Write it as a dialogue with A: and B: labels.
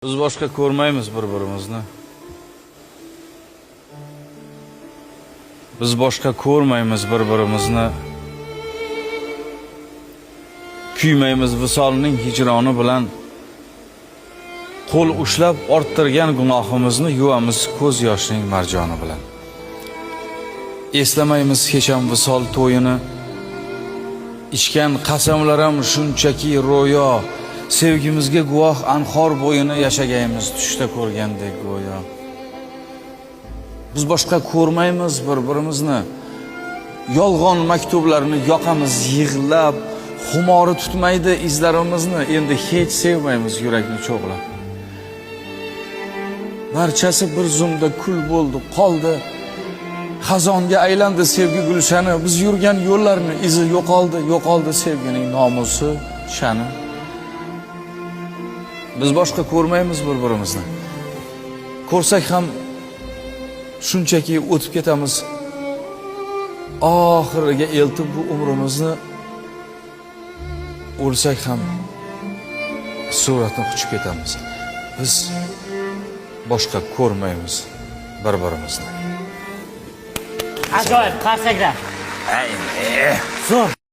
A: Biz boshqa ko'rmaymiz bir-birimizni. Biz boshqa ko'rmaymiz bir-birimizni. Kuymaymiz visolning hijroni bilan. Qo'l ushlab orttirgan gunohimizni yuvamiz ko'z yoshining marjoni bilan. Eslamaymiz hech ham visol to'yini. Ichgan qasamlar ham shunchaki ro'yo. Sevgimizga guvoh anhor bo'yini yashagaymiz tushda ko'rgandek go'yo. Biz boshqa ko'rmaymiz bir-birimizni. Yolg'on maktublarni yoqamiz yig'lab, xumori tutmaydi izlarimizni, endi hech sevmaymiz yurakni cho'g'lab. Barchasi bir zumda kul bo'ldi, qoldi. Xazonga aylandi sevgi gulshani, biz yurgan yo'llarni izi yo'qoldi sevgining nomusi, shani. Biz boshqa ko'rmaymiz bir-birimizni. Ko'rsak ham shunchaki o'tib ketamiz. Oxiriga eltib bu umrimizni. O'lsak ham suratni quchib ketamiz. Biz boshqa ko'rmaymiz bir-birimizni.
B: Ajoyib, qarsaklar. Zo'r.